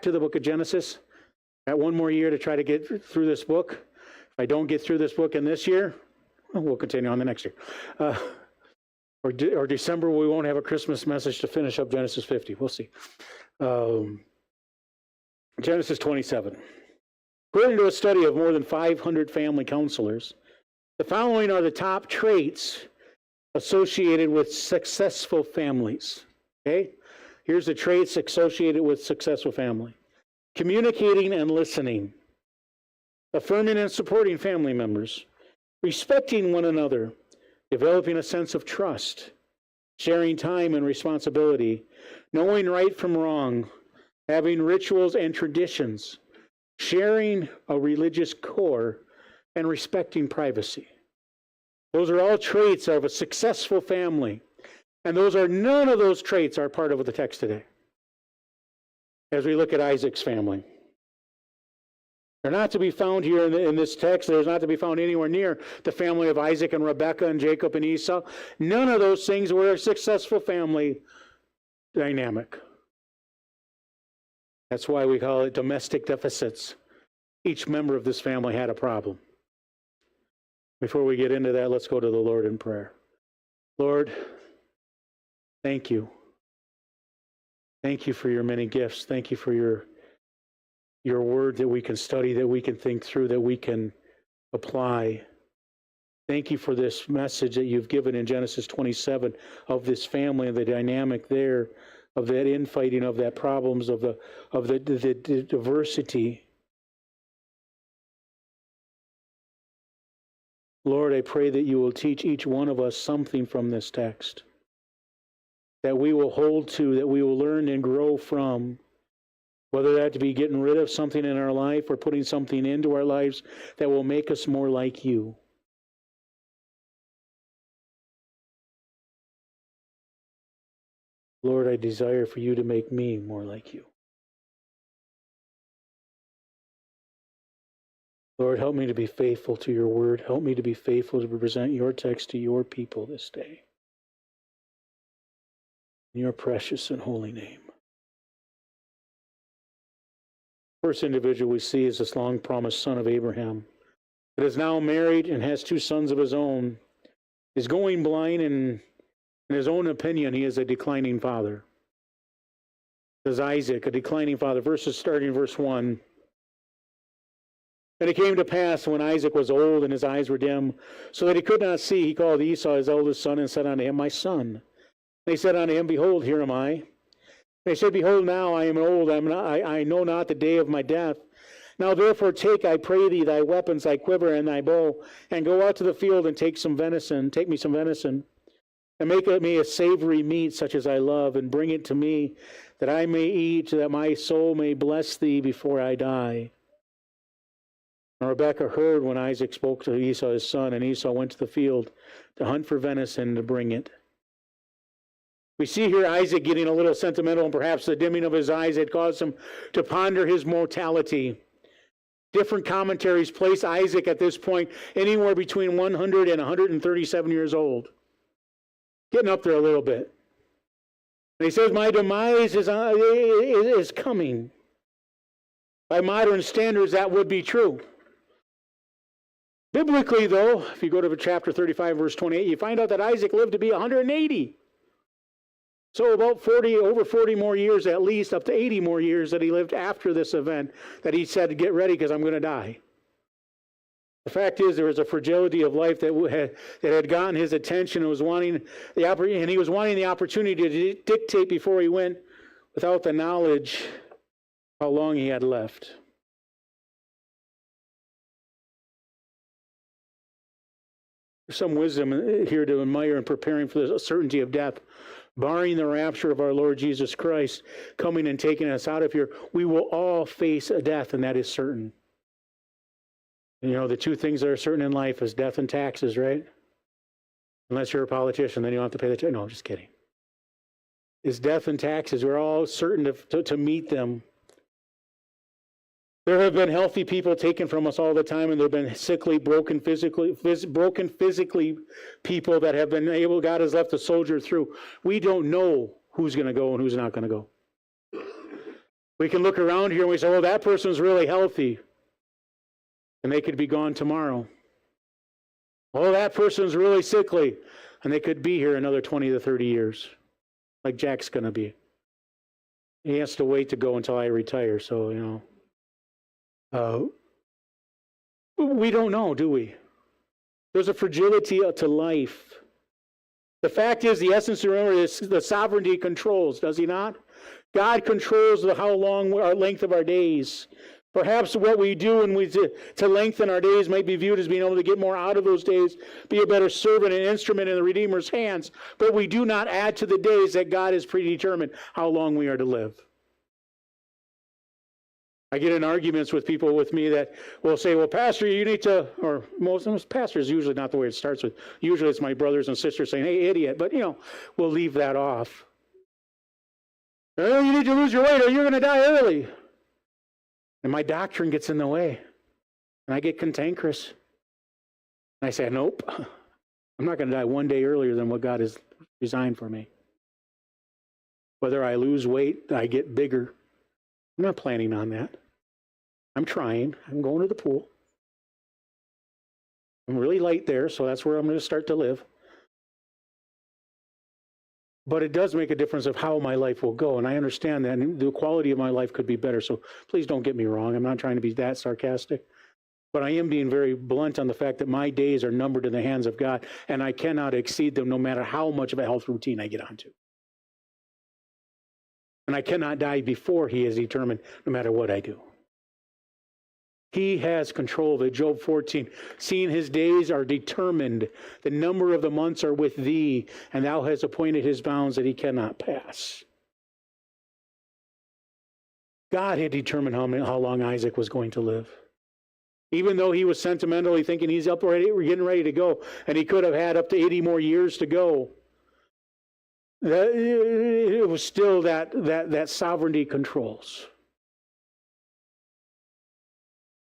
back to the book of Genesis. Got one more year to try to get through this book. If I don't get through this book in this year, we'll continue on the next year. Or December, we won't have a Christmas message to finish up Genesis 50. We'll see. Genesis 27. According to a study of more than 500 family counselors, the following are the top traits associated with successful families. Okay? Here's the traits associated with successful family. Communicating and listening. Affirming and supporting family members. Respecting one another. Developing a sense of trust. Sharing time and responsibility. Knowing right from wrong. Having rituals and traditions. Sharing a religious core. And respecting privacy. Those are all traits of a successful family. And none of those traits are part of the text today. As we look at Isaac's family. They're not to be found here in this text. They're not to be found anywhere near the family of Isaac and Rebekah and Jacob and Esau. None of those things were a successful family dynamic. That's why we call it domestic deficits. Each member of this family had a problem. Before we get into that, let's go to the Lord in prayer. Lord, thank you. Thank you for your many gifts. Thank you for your word that we can study, that we can think through, that we can apply. Thank you for this message that you've given in Genesis 27 of this family and the dynamic there, of that infighting, of that problems, of the diversity. Lord, I pray that you will teach each one of us something from this text, that we will hold to, that we will learn and grow from, whether that to be getting rid of something in our life or putting something into our lives that will make us more like you. Lord, I desire for you to make me more like you. Lord, help me to be faithful to your word. Help me to be faithful to present your text to your people this day. In your precious and holy name. First individual we see is this long-promised son of Abraham that is now married and has two sons of his own, is going blind, and in his own opinion, he is a declining father. This is Isaac, a declining father. Starting in verse 1. And it came to pass when Isaac was old and his eyes were dim, so that he could not see, he called Esau his eldest son and said unto him, My son. And he said unto him, Behold, here am I. And he said, Behold, now I am old, I know not the day of my death. Now therefore take, I pray thee, thy weapons, thy quiver, and thy bow, and go out to the field and take me some venison, and make me a savory meat such as I love, and bring it to me, that I may eat, that my soul may bless thee before I die. And Rebekah heard when Isaac spoke to Esau his son, and Esau went to the field to hunt for venison and to bring it. We see here Isaac getting a little sentimental, and perhaps the dimming of his eyes had caused him to ponder his mortality. Different commentaries place Isaac at this point anywhere between 100 and 137 years old. Getting up there a little bit. And he says, my demise is coming. By modern standards, that would be true. Biblically, though, if you go to chapter 35, verse 28, you find out that Isaac lived to be 180. So about over 40 more years, at least up to 80 more years that he lived after this event, that he said, get ready because I'm going to die. The fact is, there was a fragility of life that had gotten his attention and he was wanting the opportunity to dictate before he went without the knowledge how long he had left. There's some wisdom here to admire in preparing for the certainty of death. Barring the rapture of our Lord Jesus Christ coming and taking us out of here, we will all face a death, and that is certain. You know, the two things that are certain in life is death and taxes, right? Unless you're a politician, then you don't have to pay the tax. No, I'm just kidding. It's death and taxes. We're all certain to meet them. There have been healthy people taken from us all the time, and there have been sickly, broken physically people that have been able, God has left a soldier through. We don't know who's going to go and who's not going to go. We can look around here and we say, well, that person's really healthy, and they could be gone tomorrow. Oh, that person's really sickly, and they could be here another 20 to 30 years, like Jack's going to be. He has to wait to go until I retire, so, we don't know, do we? There's a fragility to life. The fact is, the essence, remember, is the sovereignty controls, does he not? God controls how long, our length of our days. Perhaps what we do to lengthen our days might be viewed as being able to get more out of those days, be a better servant and instrument in the Redeemer's hands. But we do not add to the days that God has predetermined how long we are to live. I get in arguments with people with me that will say, well, Pastor, you need to, or most pastors usually not the way it starts with. Usually it's my brothers and sisters saying, hey, idiot. But, we'll leave that off. Oh, you need to lose your weight or you're going to die early. And my doctrine gets in the way. And I get cantankerous. And I say, nope. I'm not going to die one day earlier than what God has designed for me. Whether I lose weight, I get bigger. I'm not planning on that. I'm trying. I'm going to the pool. I'm really light there, so that's where I'm going to start to live. But it does make a difference of how my life will go, and I understand that, and the quality of my life could be better, so please don't get me wrong. I'm not trying to be that sarcastic. But I am being very blunt on the fact that my days are numbered in the hands of God, and I cannot exceed them no matter how much of a health routine I get onto. And I cannot die before he is determined, no matter what I do. He has control of it. Job 14, seeing his days are determined, the number of the months are with thee, and thou hast appointed his bounds that he cannot pass. God had determined how long Isaac was going to live. Even though he was sentimentally thinking he's up already, we're getting ready to go, and he could have had up to 80 more years to go. It was still that sovereignty controls.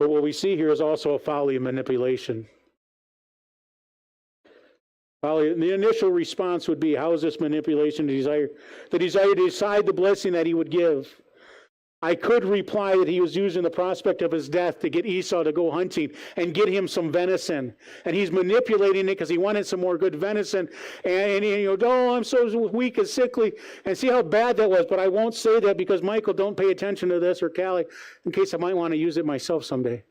But what we see here is also a folly of manipulation. Folly. The initial response would be, how is this manipulation? The desire to decide the blessing that he would give. I could reply that he was using the prospect of his death to get Esau to go hunting and get him some venison. And he's manipulating it because he wanted some more good venison. And oh, I'm so weak and sickly. And see how bad that was. But I won't say that because, Michael, don't pay attention to this, or Callie, in case I might want to use it myself someday.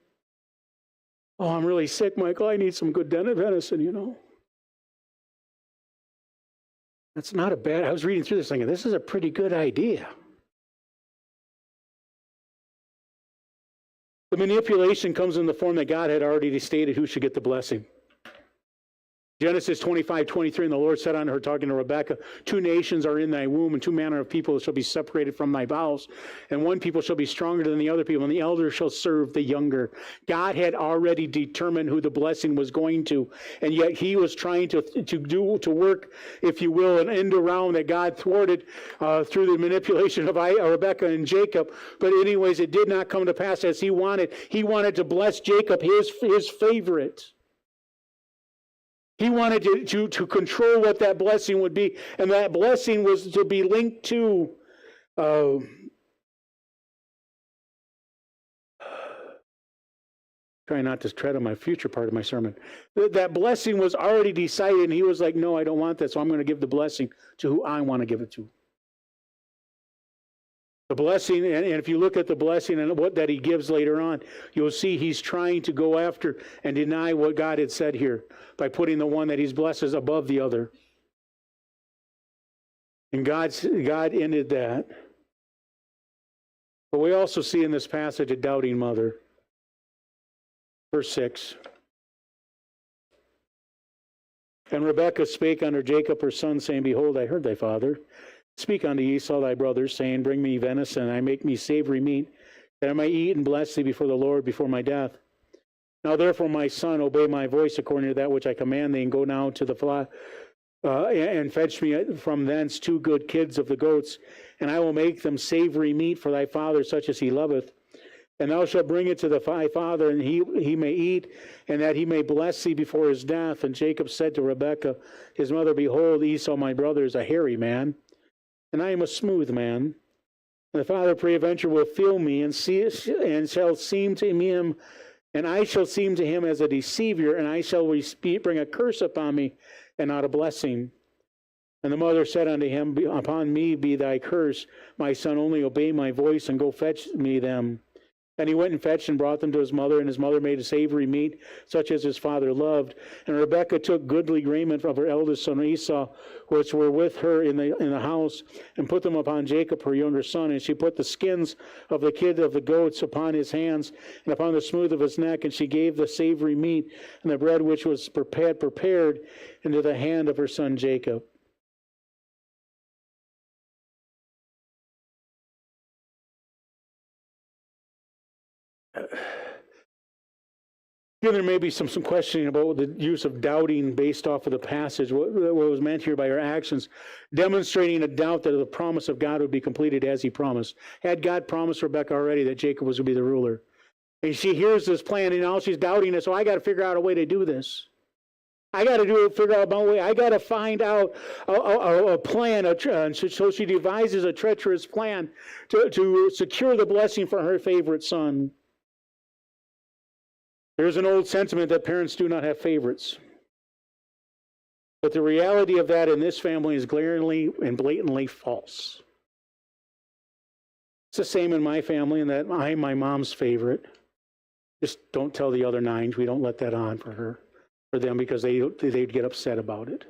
Oh, I'm really sick, Michael. I need some good venison, That's not a bad, I was reading through this thinking, this is a pretty good idea. The manipulation comes in the form that God had already stated who should get the blessing. Genesis 25:23, and the Lord said unto her, talking to Rebekah, 2 nations are in thy womb, and 2 manner of people shall be separated from thy bowels, and one people shall be stronger than the other people, and the elder shall serve the younger. God had already determined who the blessing was going to, and yet he was trying to work, if you will, an end around that God thwarted through the manipulation of Rebekah and Jacob. But anyways, it did not come to pass as he wanted. He wanted to bless Jacob, his favorite. He wanted to control what that blessing would be. And that blessing was to be linked to trying not to tread on my future part of my sermon. That blessing was already decided, and he was like, no, I don't want that, so I'm going to give the blessing to who I want to give it to. The blessing, and if you look at the blessing and what that he gives later on, you'll see he's trying to go after and deny what God had said here by putting the one that he's blesses above the other. And God ended that. But we also see in this passage a doubting mother. Verse 6. And Rebekah spake unto Jacob her son, saying, Behold, I heard thy father speak unto Esau thy brother, saying, Bring me venison, and I make me savory meat, that I may eat and bless thee before the Lord before my death. Now therefore, my son, obey my voice according to that which I command thee, and go now to the flock, and fetch me from thence 2 good kids of the goats, and I will make them savory meat for thy father, such as he loveth. And thou shalt bring it to thy father, and he may eat, and that he may bless thee before his death. And Jacob said to Rebekah, his mother, Behold, Esau my brother is a hairy man, and I am a smooth man. And the father peradventure will feel me, and shall seem to him, and I shall seem to him as a deceiver, and I shall bring a curse upon me, and not a blessing. And the mother said unto him, Upon me be thy curse, my son, only obey my voice, and go fetch me them. And he went and fetched and brought them to his mother, and his mother made a savory meat, such as his father loved. And Rebekah took goodly raiment of her eldest son Esau, which were with her in the house, and put them upon Jacob her younger son. And she put the skins of the kid of the goats upon his hands, and upon the smooth of his neck. And she gave the savory meat and the bread which was prepared into the hand of her son Jacob. Here there may be some questioning about the use of doubting based off of the passage, what was meant here by her actions, demonstrating a doubt that the promise of God would be completed as he promised. Had God promised Rebekah already that Jacob was going to be the ruler? And she hears this plan, and now she's doubting it, so I got to figure out a way to do this. I got to figure out a way. I got to find out a plan. So she devises a treacherous plan to secure the blessing for her favorite son. There's an old sentiment that parents do not have favorites. But the reality of that in this family is glaringly and blatantly false. It's the same in my family in that I'm my mom's favorite. Just don't tell the other 9. We don't let that on for them, because they'd get upset about it.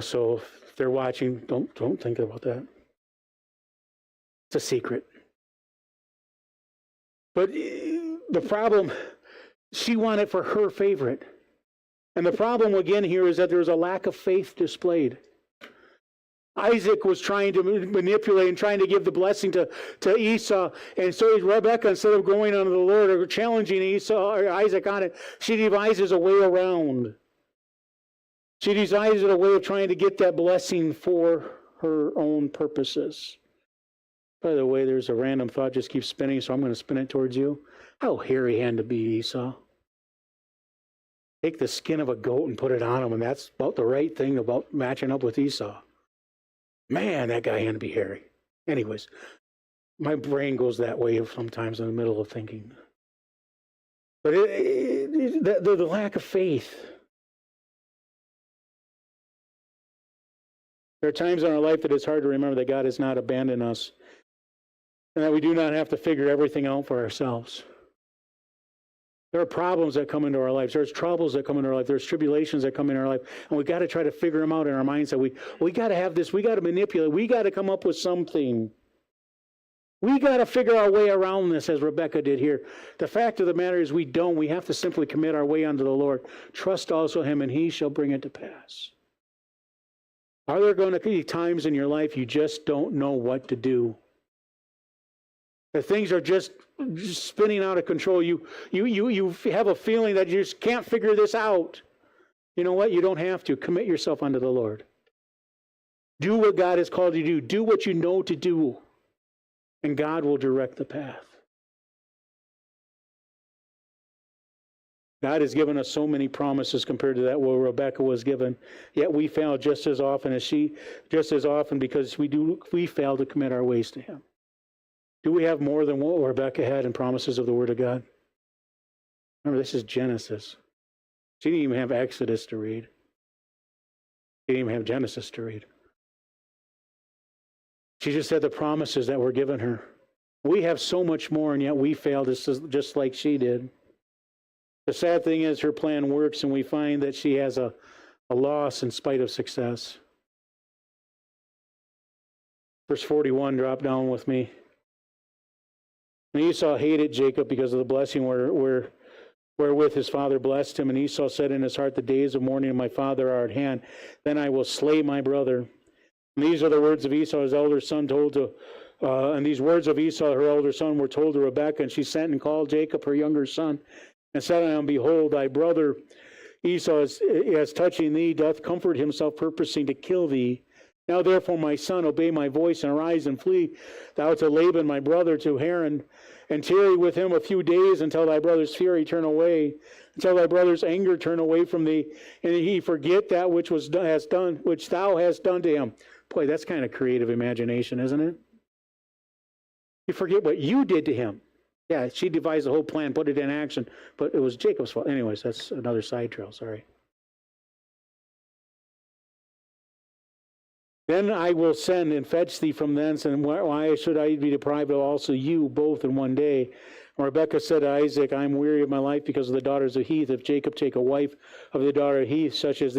So if they're watching, don't think about that. It's a secret. But the problem, she wanted for her favorite. And the problem again here is that there's a lack of faith displayed. Isaac was trying to manipulate and trying to give the blessing to Esau. And so Rebekah, instead of going unto the Lord or challenging Esau or Isaac on it, she devises a way around. She devises a way of trying to get that blessing for her own purposes. By the way, there's a random thought just keeps spinning, so I'm going to spin it towards you. How hairy-handed to be, Esau. Take the skin of a goat and put it on him, and that's about the right thing about matching up with Esau. Man, that guy had to be hairy. Anyways, my brain goes that way sometimes in the middle of thinking. But the lack of faith. There are times in our life that it's hard to remember that God has not abandoned us, and that we do not have to figure everything out for ourselves. There are problems that come into our lives. There's troubles that come into our life. There's tribulations that come into our life. And we've got to try to figure them out in our minds. That we got to have this. We got to manipulate. We got to come up with something. We got to figure our way around this, as Rebekah did here. The fact of the matter is we don't. We have to simply commit our way unto the Lord. Trust also him, and he shall bring it to pass. Are there going to be times in your life you just don't know what to do? That things are just spinning out of control. You have a feeling that you just can't figure this out. You know what? You don't have to. Commit yourself unto the Lord. Do what God has called you to do. Do what you know to do. And God will direct the path. God has given us so many promises compared to that what Rebekah was given. Yet we fail just as often because we fail to commit our ways to him. Do we have more than what Rebekah had in promises of the Word of God? Remember, this is Genesis. She didn't even have Exodus to read. She didn't even have Genesis to read. She just had the promises that were given her. We have so much more, and yet we fail just like she did. The sad thing is her plan works, and we find that she has a loss in spite of success. Verse 41, drop down with me. And Esau hated Jacob because of the blessing wherewith his father blessed him. And Esau said in his heart, the days of mourning of my father are at hand. Then I will slay my brother. And these are the words of Esau, his elder son, and these words of Esau, her elder son, were told to Rebekah. And she sent and called Jacob, her younger son, and said unto him, behold, thy brother Esau, as touching thee, doth comfort himself, purposing to kill thee. Now therefore, my son, obey my voice, and arise and flee thou to Laban my brother, to Haran, and tarry with him a few days until thy brother's fury turn away, until thy brother's anger turn away from thee, and he forget that which thou hast done to him. Boy, that's kind of creative imagination, isn't it? You forget what you did to him. Yeah, she devised the whole plan, put it in action, but it was Jacob's fault. Anyways, that's another side trail, sorry. Then I will send and fetch thee from thence, and why should I be deprived of also you both in one day? And Rebekah said to Isaac, I am weary of my life because of the daughters of Heth. If Jacob take a wife of the daughter of Heth, such as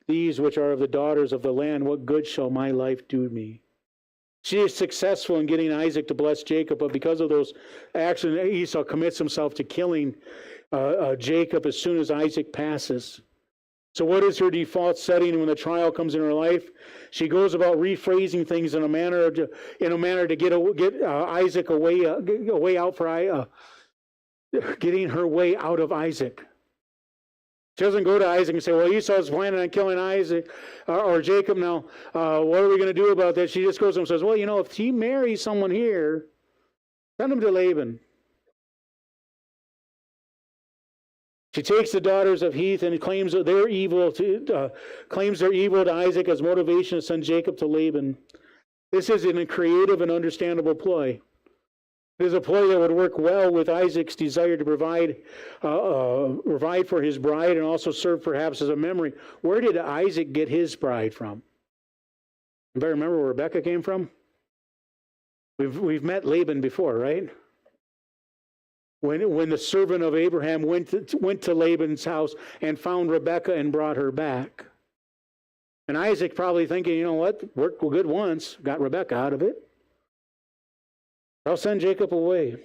these which are of the daughters of the land, what good shall my life do me? She is successful in getting Isaac to bless Jacob, but because of those actions, Esau commits himself to killing Jacob as soon as Isaac passes. So what is her default setting when the trial comes in her life? She goes about rephrasing things in a manner to get Isaac away out for getting her way out of Isaac. She doesn't go to Isaac and say, well, Esau's planning on killing Isaac or Jacob now. What are we going to do about that? She just goes and says, well, if he marries someone here, send him to Laban. She takes the daughters of Heth and claims their evil to Isaac as motivation to send Jacob to Laban. This is a creative and understandable ploy. It is a ploy that would work well with Isaac's desire to provide for his bride and also serve perhaps as a memory. Where did Isaac get his bride from? Anybody remember where Rebekah came from? We've met Laban before, right? When the servant of Abraham went to Laban's house and found Rebekah and brought her back. And Isaac probably thinking, you know what, worked good once, got Rebekah out of it. I'll send Jacob away.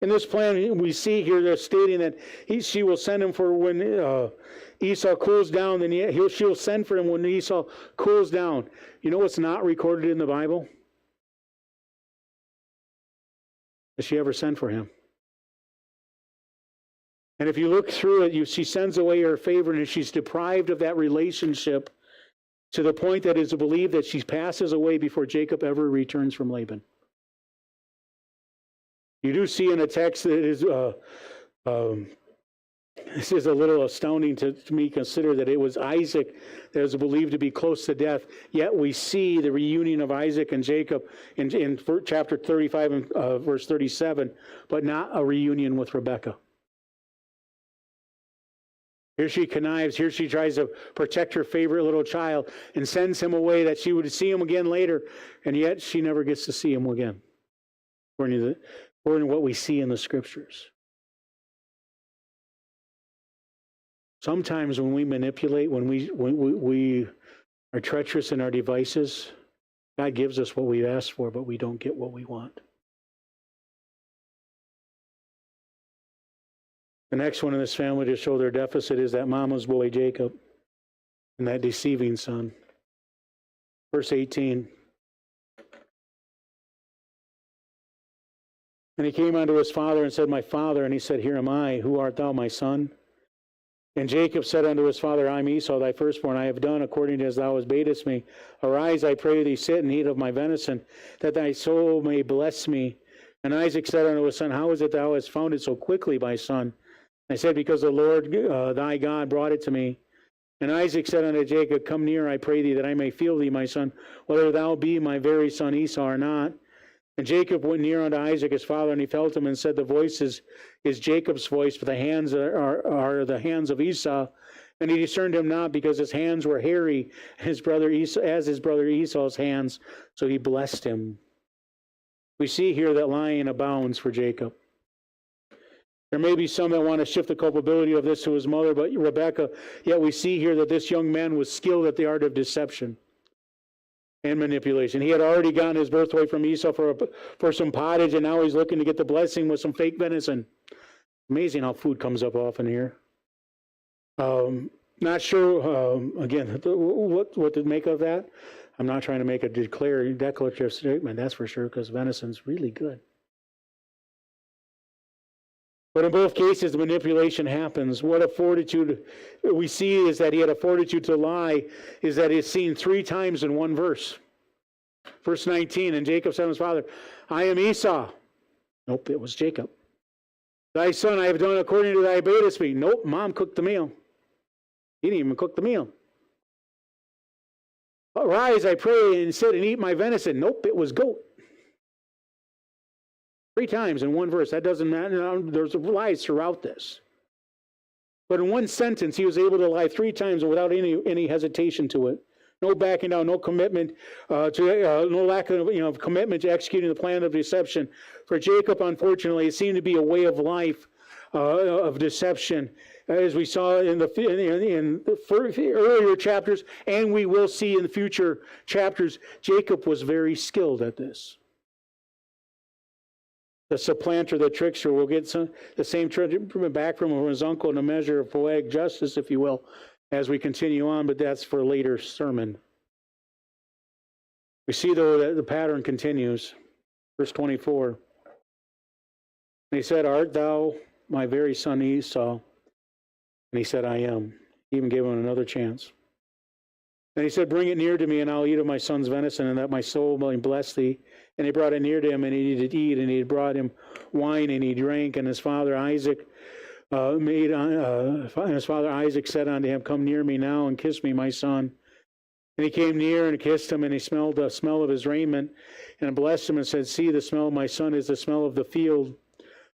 In this plan, we see here they're stating that she will send him for when Esau cools down, then she'll send for him when Esau cools down. You know what's not recorded in the Bible? Does she ever send for him? And if you look through it, she sends away her favorite, and she's deprived of that relationship to the point that it is believed that she passes away before Jacob ever returns from Laban. You do see in a text that is, this is a little astounding to me, consider that it was Isaac that was believed to be close to death, yet we see the reunion of Isaac and Jacob in chapter 35 and verse 37, but not a reunion with Rebekah. Here she connives, here she tries to protect her favorite little child and sends him away that she would see him again later, and yet she never gets to see him again, according to what we see in the scriptures. Sometimes when we manipulate, when we are treacherous in our devices, God gives us what we've asked for, but we don't get what we want. The next one in this family to show their deficit is that mama's boy Jacob and that deceiving son. Verse 18. And he came unto his father and said, My father. And he said, Here am I. Who art thou, my son? And Jacob said unto his father, I am Esau, thy firstborn. I have done according as thou hast badest me. Arise, I pray thee, sit and eat of my venison, that thy soul may bless me. And Isaac said unto his son, How is it thou hast found it so quickly, my son? I said, Because the Lord thy God brought it to me. And Isaac said unto Jacob, Come near, I pray thee, that I may feel thee, my son, whether thou be my very son Esau or not. And Jacob went near unto Isaac his father, and he felt him, and said, The voice is Jacob's voice, but the hands are the hands of Esau. And he discerned him not, because his hands were hairy, his brother Esau, as his brother Esau's hands. So he blessed him. We see here that lying abounds for Jacob. There may be some that want to shift the culpability of this to his mother, but Rebekah, yet we see here that this young man was skilled at the art of deception and manipulation. He had already gotten his birthright from Esau for some pottage, and now he's looking to get the blessing with some fake venison. Amazing how food comes up often here. Not sure, again, what to make of that. I'm not trying to make a declarative statement, that's for sure, because venison's really good. But in both cases, the manipulation happens. What a fortitude we see is that he had a fortitude to lie, is that it's seen 3 times in one verse. Verse 19, and Jacob said to his father, I am Esau. Nope, it was Jacob. Thy son, I have done according to thy badest me. Nope, mom cooked the meal. He didn't even cook the meal. Arise, I pray, and sit and eat my venison. Nope, it was goat. 3 times in one verse. That doesn't matter. There's lies throughout this. But in one sentence, he was able to lie 3 times without any hesitation to it. No backing down, no commitment no lack of commitment to executing the plan of deception. For Jacob, unfortunately, it seemed to be a way of life of deception, as we saw in the earlier chapters, and we will see in the future chapters. Jacob was very skilled at this. The supplanter, the trickster, will get the same treatment back from his uncle in a measure of poetic justice, if you will, as we continue on, but that's for a later sermon. We see, though, that the pattern continues. Verse 24. And he said, "Art thou my very son Esau?" And he said, "I am." He even gave him another chance. And he said, "Bring it near to me, and I'll eat of my son's venison, and that my soul may bless thee." And he brought it near to him, and he did eat, and he brought him wine, and he drank. And his father Isaac said unto him, "Come near me now, and kiss me, my son." And he came near and kissed him, and he smelled the smell of his raiment, and blessed him, and said, "See, the smell of my son is the smell of a field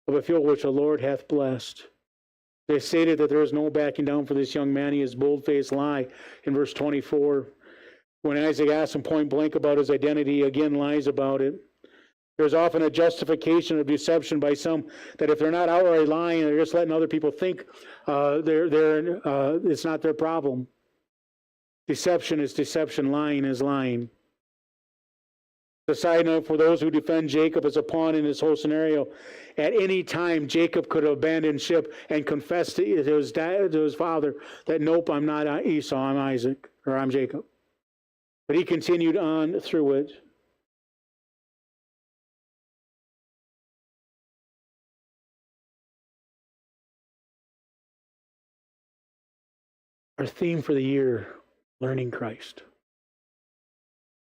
which the Lord hath blessed." They stated that there is no backing down for this young man. He is bold-faced lie in verse 24. When Isaac asks him point blank about his identity, he again lies about it. There's often a justification of deception by some that if they're not outright lying, they're just letting other people think it's not their problem. Deception is deception. Lying is lying. A side note for those who defend Jacob as a pawn in this whole scenario, at any time Jacob could have abandoned ship and confessed to his father that, "Nope, I'm not Esau, I'm Isaac, or I'm Jacob." But he continued on through it. Our theme for the year, learning Christ.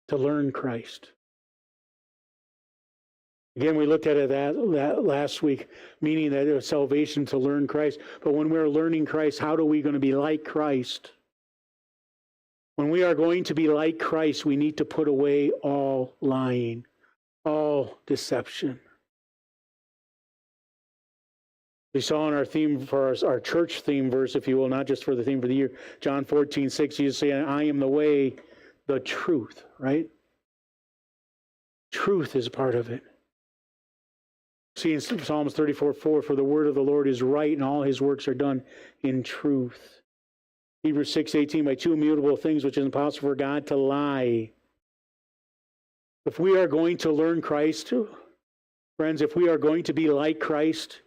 To learn Christ. Again, we looked at it that last week, meaning that it was salvation to learn Christ. But when we're learning Christ, how are we going to be like Christ? When we are going to be like Christ, we need to put away all lying, all deception. We saw in our theme for our church theme verse, if you will, not just for the theme for the year, John 14:6, Jesus saying, "I am the way, the truth," right? Truth is part of it. See in Psalms 34:4, "For the word of the Lord is right, and all his works are done in truth." Hebrews 6:18, "By 2 immutable things which is impossible for God to lie." If we are going to learn Christ, friends, if we are going to be like Christ,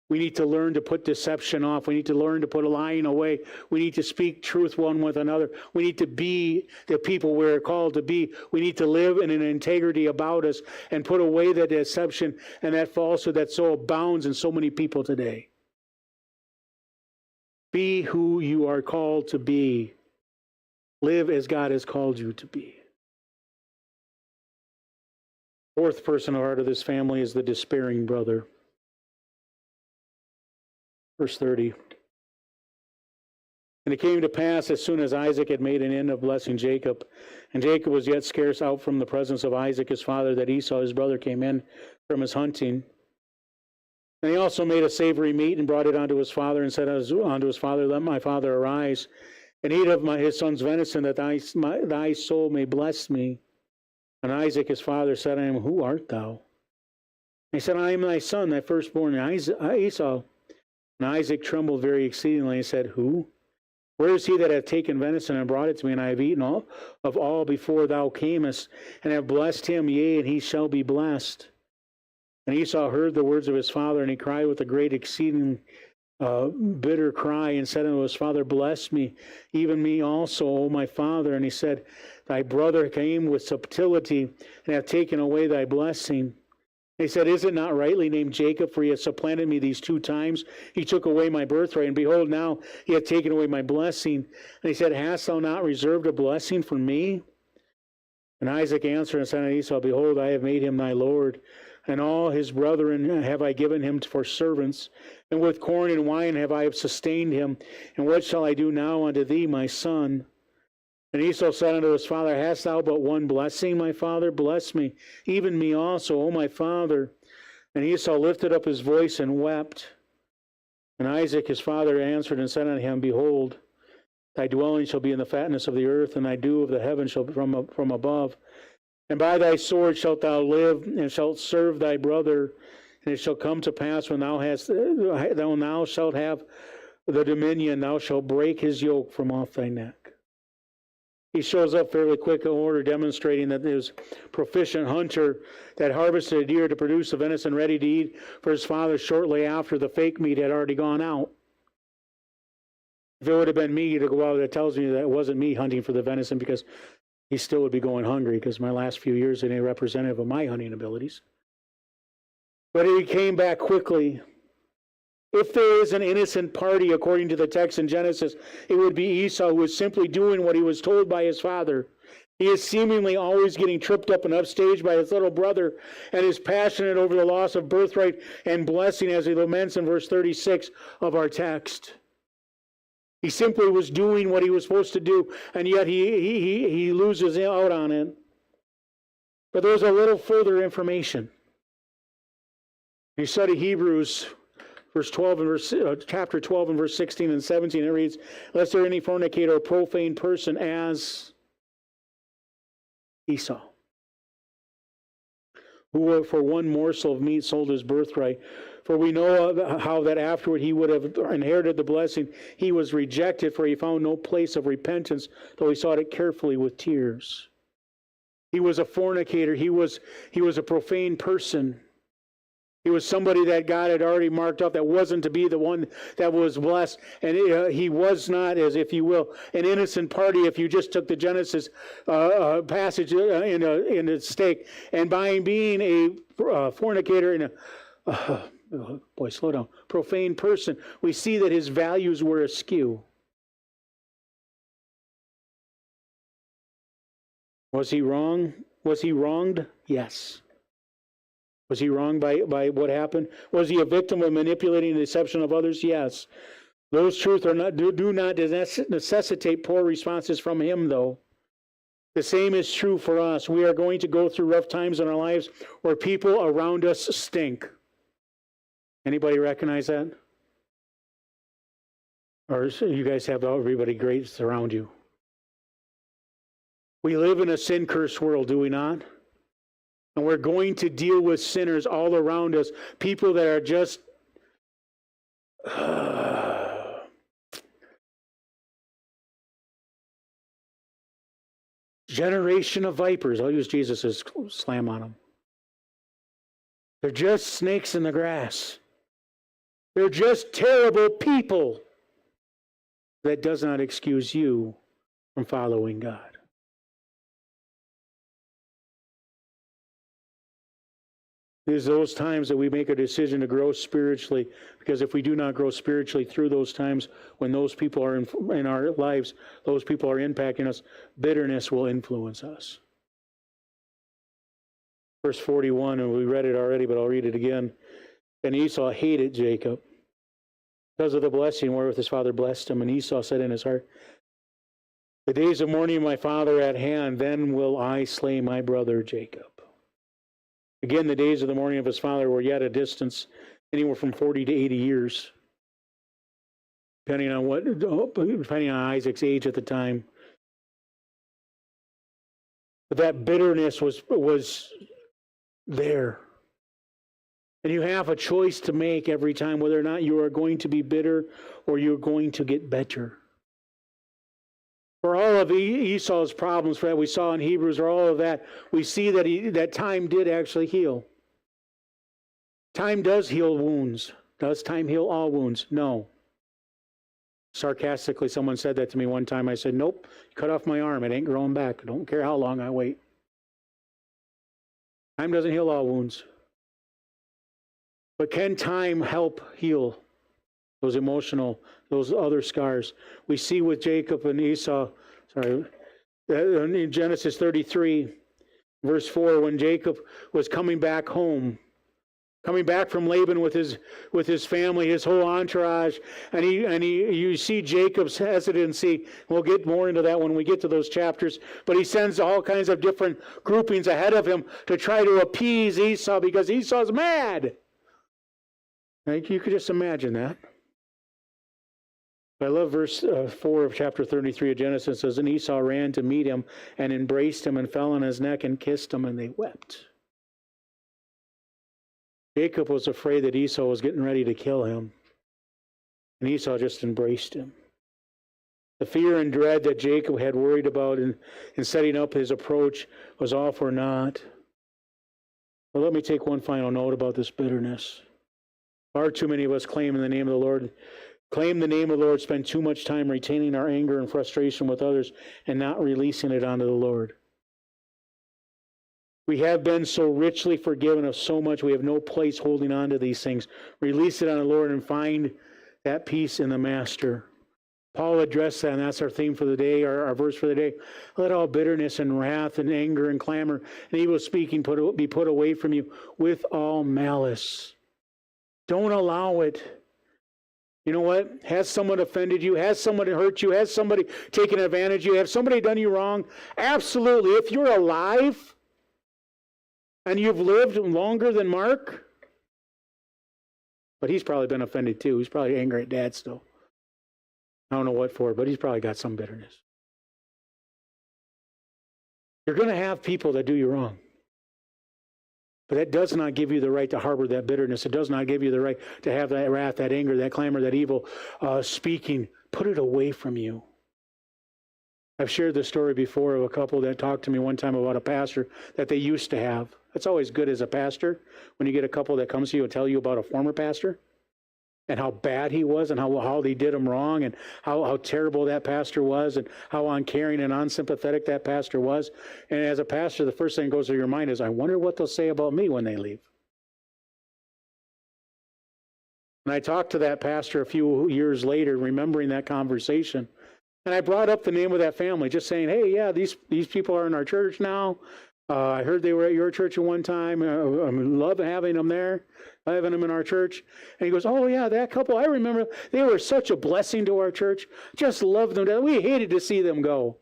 we need to learn to put deception off. We need to learn to put lying away. We need to speak truth one with another. We need to be the people we're called to be. We need to live in an integrity about us and put away that deception and that falsehood that so abounds in so many people today. Be who you are called to be. Live as God has called you to be. Fourth person or heart of this family is the despairing brother. Verse 30. "And it came to pass as soon as Isaac had made an end of blessing Jacob, and Jacob was yet scarce out from the presence of Isaac his father, that Esau his brother came in from his hunting. And he also made a savory meat and brought it unto his father, and said unto his father, Let my father arise, and eat of his son's venison, that thy soul may bless me. And Isaac his father said unto him, Who art thou? And he said, I am thy son, thy firstborn Esau. And Isaac trembled very exceedingly, and said, Who? Where is he that hath taken venison and brought it to me? And I have eaten of all before thou camest, and have blessed him, yea, and he shall be blessed. And Esau heard the words of his father, and he cried with a great exceeding bitter cry, and said unto his father, Bless me, even me also, O my father. And he said, Thy brother came with subtlety, and hath taken away thy blessing. And he said, Is it not rightly named Jacob? For he hath supplanted me these 2 times. He took away my birthright, and behold, now he hath taken away my blessing. And he said, Hast thou not reserved a blessing for me? And Isaac answered and said unto Esau, Behold, I have made him thy lord, and all his brethren have I given him for servants, and with corn and wine have I sustained him. And what shall I do now unto thee, my son? And Esau said unto his father, Hast thou but one blessing, my father? Bless me, even me also, O my father. And Esau lifted up his voice and wept. And Isaac his father answered and said unto him, Behold, thy dwelling shall be in the fatness of the earth, and thy dew of the heaven shall be from above. And by thy sword shalt thou live, and shalt serve thy brother. And it shall come to pass when thou now shalt have the dominion, thou shalt break his yoke from off thy neck. He shows up fairly quick in order, demonstrating that he was a proficient hunter that harvested a deer to produce a venison ready to eat for his father shortly after the fake meat had already gone out. If it would have been me to go out, that tells me that it wasn't me hunting for the venison, because he still would be going hungry, because my last few years ain't representative of my hunting abilities. But he came back quickly. If there is an innocent party, according to the text in Genesis, it would be Esau, who was simply doing what he was told by his father. He is seemingly always getting tripped up and upstaged by his little brother, and is passionate over the loss of birthright and blessing, as he laments in verse 36 of our text. He simply was doing what he was supposed to do, and yet he loses out on it. But there's a little further information. You study Hebrews chapter 12 and verse 16 and 17, it reads, Lest there any fornicator or profane person as Esau, who for one morsel of meat sold his birthright. For we know how that afterward he would have inherited the blessing. He was rejected, for he found no place of repentance, though he sought it carefully with tears. He was a fornicator. He was a profane person. He was somebody that God had already marked off, that wasn't to be the one that was blessed. And he was not, as if you will, an innocent party if you just took the Genesis passage in a stake. And by being a fornicator and profane person, we see that his values were askew. Was he wrong? Was he wronged? Yes. Was he wronged by what happened? Was he a victim of manipulating the deception of others? Yes. Those truths do not necessitate poor responses from him, though. The same is true for us. We are going to go through rough times in our lives where people around us stink. Anybody recognize that? Or you guys have everybody great around you? We live in a sin-cursed world, do we not? And we're going to deal with sinners all around us, people that are just generation of vipers. I'll use Jesus' slam on them. They're just snakes in the grass. They're just terrible people. That does not excuse you from following God. There's those times that we make a decision to grow spiritually, because if we do not grow spiritually through those times when those people are in our lives, those people are impacting us, bitterness will influence us. Verse 41, and we read it already, but I'll read it again. And Esau hated Jacob because of the blessing wherewith his father blessed him. And Esau said in his heart, The days of mourning of my father at hand, then will I slay my brother Jacob. Again, the days of the mourning of his father were yet a distance, anywhere from 40 to 80 years, depending on Isaac's age at the time. But that bitterness was there. And you have a choice to make every time whether or not you are going to be bitter or you're going to get better. For all of Esau's problems that we saw in Hebrews, or all of that, we see that time did actually heal. Time does heal wounds. Does time heal all wounds? No. Sarcastically, someone said that to me one time. I said, nope, cut off my arm. It ain't growing back. I don't care how long I wait. Time doesn't heal all wounds. But can time help heal those emotional, those other scars? We see with Jacob and Esau, in Genesis 33, verse 4, when Jacob was coming back home, coming back from Laban with his family, his whole entourage, and you see Jacob's hesitancy. We'll get more into that when we get to those chapters. But he sends all kinds of different groupings ahead of him to try to appease Esau, because Esau's mad. Now, you could just imagine that. I love verse 4 of chapter 33 of Genesis. It says, and Esau ran to meet him and embraced him and fell on his neck and kissed him, and they wept. Jacob was afraid that Esau was getting ready to kill him, and Esau just embraced him. The fear and dread that Jacob had worried about in setting up his approach was all for naught. But let me take one final note about this bitterness. Far too many of us claim the name of the Lord, spend too much time retaining our anger and frustration with others and not releasing it onto the Lord. We have been so richly forgiven of so much, we have no place holding on to these things. Release it on the Lord and find that peace in the Master. Paul addressed that, and that's our theme for the day, our verse for the day. Let all bitterness and wrath and anger and clamor and evil speaking be put away from you with all malice. Don't allow it. You know what? Has someone offended you? Has someone hurt you? Has somebody taken advantage of you? Has somebody done you wrong? Absolutely. If you're alive and you've lived longer than Mark, but he's probably been offended too. He's probably angry at Dad still. I don't know what for, but he's probably got some bitterness. You're going to have people that do you wrong. But that does not give you the right to harbor that bitterness. It does not give you the right to have that wrath, that anger, that clamor, that evil speaking. Put it away from you. I've shared the story before of a couple that talked to me one time about a pastor that they used to have. It's always good as a pastor when you get a couple that comes to you and tell you about a former pastor and how bad he was and how they did him wrong and how terrible that pastor was and how uncaring and unsympathetic that pastor was. And as a pastor, the first thing that goes through your mind is, I wonder what they'll say about me when they leave. And I talked to that pastor a few years later, remembering that conversation. And I brought up the name of that family, just saying, hey, yeah, these people are in our church now. I heard they were at your church at one time. I love having them there, having them in our church. And he goes, oh, yeah, that couple, I remember they were such a blessing to our church. Just loved them. We hated to see them go.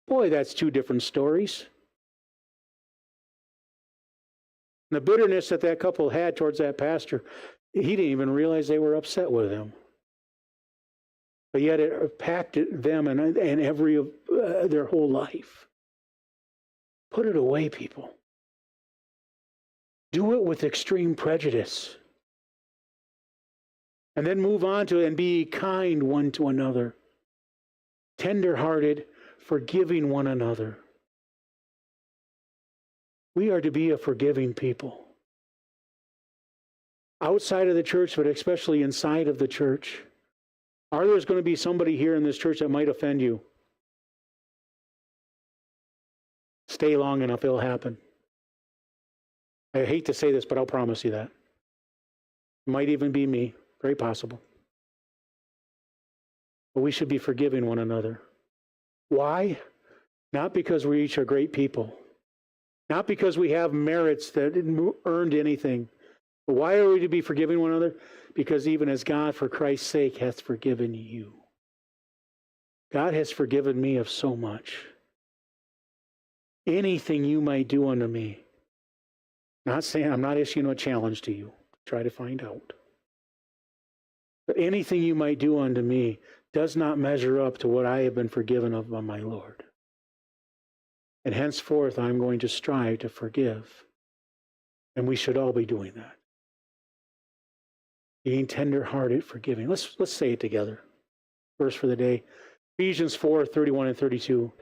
Boy, that's two different stories. And the bitterness that couple had towards that pastor, he didn't even realize they were upset with him. But yet it impacted them and every their whole life. Put it away, people. Do it with extreme prejudice. And then move on to and be kind one to another. Tender-hearted, forgiving one another. We are to be a forgiving people. Outside of the church, but especially inside of the church. Are there going to be somebody here in this church that might offend you? Stay long enough, it'll happen. I hate to say this, but I'll promise you that. It might even be me. Very possible. But we should be forgiving one another. Why? Not because we each are great people. Not because we have merits that earned anything. But why are we to be forgiving one another? Because even as God, for Christ's sake, hath forgiven you. God has forgiven me of so much. Anything you might do unto me. Not saying, I'm not issuing a challenge to you. Try to find out. But anything you might do unto me does not measure up to what I have been forgiven of by my Lord. And henceforth, I'm going to strive to forgive. And we should all be doing that. Being tender-hearted, forgiving. Let's say it together. Verse for the day. Ephesians 4:31 and 32.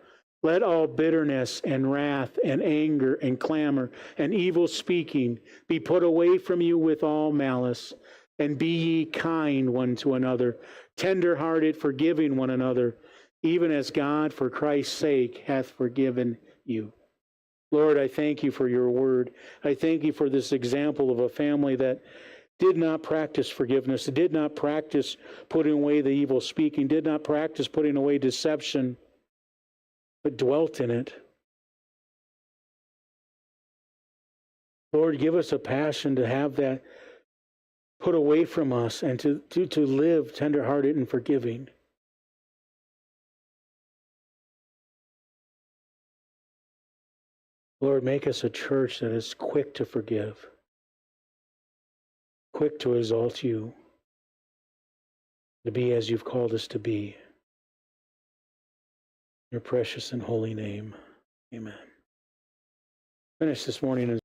Let all bitterness and wrath and anger and clamor and evil speaking be put away from you with all malice. And be ye kind one to another, tender-hearted, forgiving one another, even as God, for Christ's sake, hath forgiven you. Lord, I thank you for your word. I thank you for this example of a family that did not practice forgiveness, did not practice putting away the evil speaking, did not practice putting away deception, but dwelt in it. Lord, give us a passion to have that put away from us and to live tender-hearted and forgiving. Lord, make us a church that is quick to forgive. quick to exalt you, to be as you've called us to be. In your precious and holy name, amen. Finish this morning in